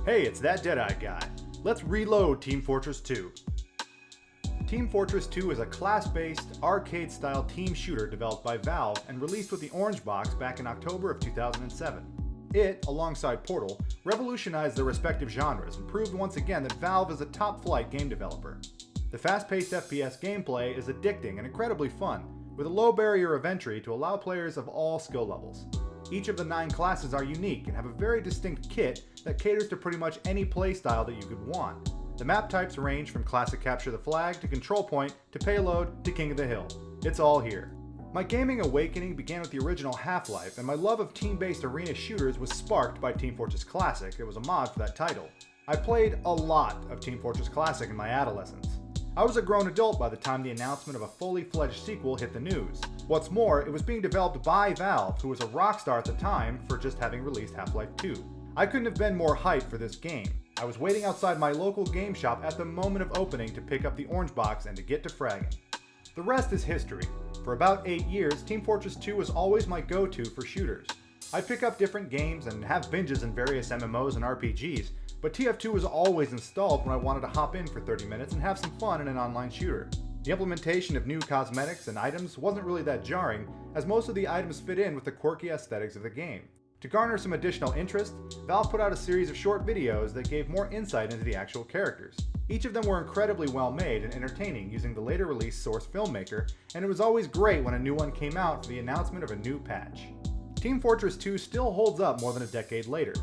Hey, it's that Deadeye guy. Let's reload Team Fortress 2. Team Fortress 2 is a class-based, arcade-style team shooter developed by Valve and released with the Orange Box back in October of 2007. It, alongside Portal, revolutionized their respective genres and proved once again that Valve is a top-flight game developer. The fast-paced FPS gameplay is addicting and incredibly fun, with a low barrier of entry to allow players of all skill levels. Each of the 9 classes are unique and have a very distinct kit that caters to pretty much any playstyle that you could want. The map types range from classic Capture the Flag to Control Point to Payload to King of the Hill. It's all here. My gaming awakening began with the original Half-Life, and my love of team-based arena shooters was sparked by Team Fortress Classic. It was a mod for that title. I played a lot of Team Fortress Classic in my adolescence. I was a grown adult by the time the announcement of a fully fledged sequel hit the news. What's more, it was being developed by Valve, who was a rock star at the time for just having released Half-Life 2. I couldn't have been more hyped for this game. I was waiting outside my local game shop at the moment of opening to pick up the Orange Box and to get to fragging. The rest is history. For about 8 years, Team Fortress 2 was always my go-to for shooters. I'd pick up different games and have binges in various MMOs and RPGs, but TF2 was always installed when I wanted to hop in for 30 minutes and have some fun in an online shooter. The implementation of new cosmetics and items wasn't really that jarring, as most of the items fit in with the quirky aesthetics of the game. To garner some additional interest, Valve put out a series of short videos that gave more insight into the actual characters. Each of them were incredibly well made and entertaining using the later release Source Filmmaker, and it was always great when a new one came out for the announcement of a new patch. Team Fortress 2 still holds up more than a decade later.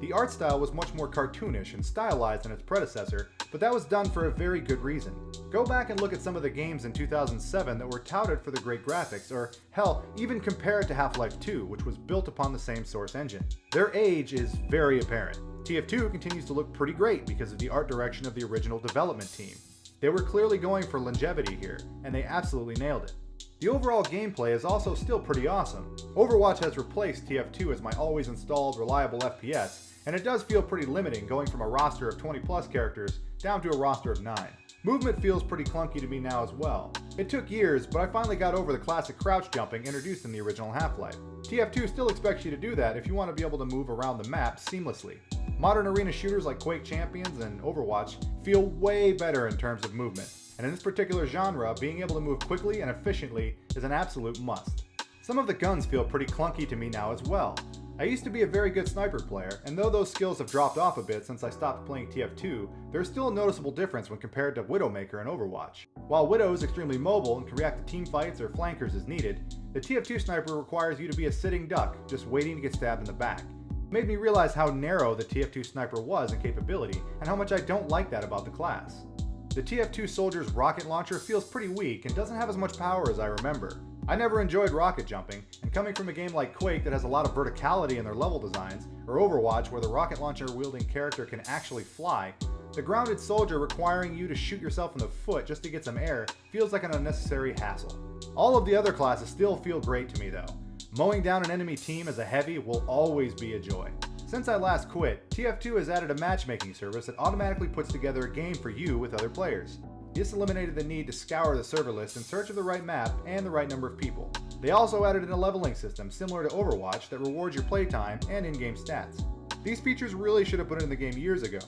The art style was much more cartoonish and stylized than its predecessor, but that was done for a very good reason. Go back and look at some of the games in 2007 that were touted for the great graphics, or hell, even compare it to Half-Life 2, which was built upon the same source engine. Their age is very apparent. TF2 continues to look pretty great because of the art direction of the original development team. They were clearly going for longevity here, and they absolutely nailed it. The overall gameplay is also still pretty awesome. Overwatch has replaced TF2 as my always installed, reliable FPS, and it does feel pretty limiting going from a roster of 20 plus characters down to a roster of 9. Movement feels pretty clunky to me now as well. It took years, but I finally got over the classic crouch jumping introduced in the original Half-Life. TF2 still expects you to do that if you want to be able to move around the map seamlessly. Modern arena shooters like Quake Champions and Overwatch feel way better in terms of movement, and in this particular genre, being able to move quickly and efficiently is an absolute must. Some of the guns feel pretty clunky to me now as well. I used to be a very good sniper player, and though those skills have dropped off a bit since I stopped playing TF2, there's still a noticeable difference when compared to Widowmaker and Overwatch. While Widow is extremely mobile and can react to team fights or flankers as needed, the TF2 sniper requires you to be a sitting duck, just waiting to get stabbed in the back. It made me realize how narrow the TF2 sniper was in capability, and how much I don't like that about the class. The TF2 soldier's rocket launcher feels pretty weak and doesn't have as much power as I remember. I never enjoyed rocket jumping, and coming from a game like Quake that has a lot of verticality in their level designs, or Overwatch where the rocket launcher wielding character can actually fly, the grounded soldier requiring you to shoot yourself in the foot just to get some air feels like an unnecessary hassle. All of the other classes still feel great to me though. Mowing down an enemy team as a heavy will always be a joy. Since I last quit, TF2 has added a matchmaking service that automatically puts together a game for you with other players. This eliminated the need to scour the server list in search of the right map and the right number of people. They also added in a leveling system similar to Overwatch that rewards your playtime and in-game stats. These features really should have put it in the game years ago,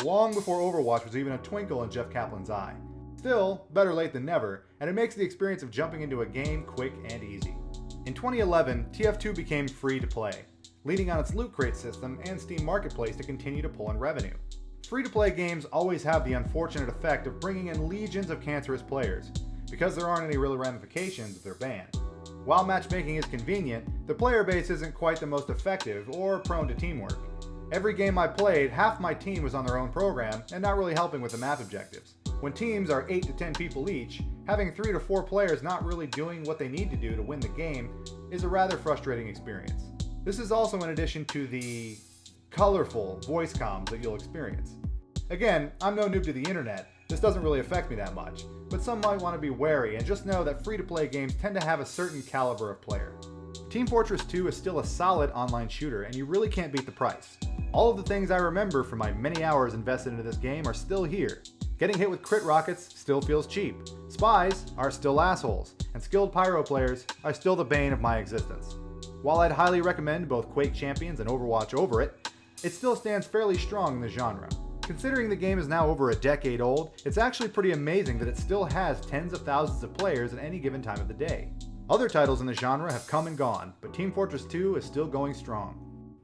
long before Overwatch was even a twinkle in Jeff Kaplan's eye. Still, better late than never, and it makes the experience of jumping into a game quick and easy. In 2011, TF2 became free to play, leaning on its loot crate system and Steam Marketplace to continue to pull in revenue. Free-to-play games always have the unfortunate effect of bringing in legions of cancerous players, because there aren't any real ramifications if they're banned. While matchmaking is convenient, the player base isn't quite the most effective or prone to teamwork. Every game I played, half my team was on their own program and not really helping with the map objectives. When teams are 8 to 10 people each, having 3 to 4 players not really doing what they need to do to win the game is a rather frustrating experience. This is also in addition to the colorful voice comms that you'll experience. Again, I'm no noob to the internet, this doesn't really affect me that much, but some might want to be wary and just know that free-to-play games tend to have a certain caliber of player. Team Fortress 2 is still a solid online shooter and you really can't beat the price. All of the things I remember from my many hours invested into this game are still here. Getting hit with crit rockets still feels cheap, spies are still assholes, and skilled pyro players are still the bane of my existence. While I'd highly recommend both Quake Champions and Overwatch over it, it still stands fairly strong in the genre. Considering the game is now over a decade old, it's actually pretty amazing that it still has tens of thousands of players at any given time of the day. Other titles in the genre have come and gone, but Team Fortress 2 is still going strong.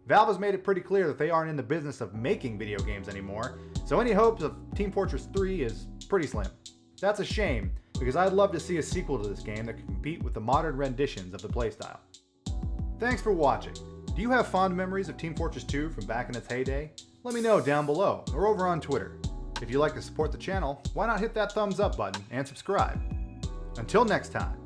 Valve has made it pretty clear that they aren't in the business of making video games anymore, so any hopes of Team Fortress 3 is pretty slim. That's a shame, because I'd love to see a sequel to this game that can compete with the modern renditions of the playstyle. Thanks for watching. Do you have fond memories of Team Fortress 2 from back in its heyday? Let me know down below or over on Twitter. If you'd like to support the channel, why not hit that thumbs up button and subscribe? Until next time.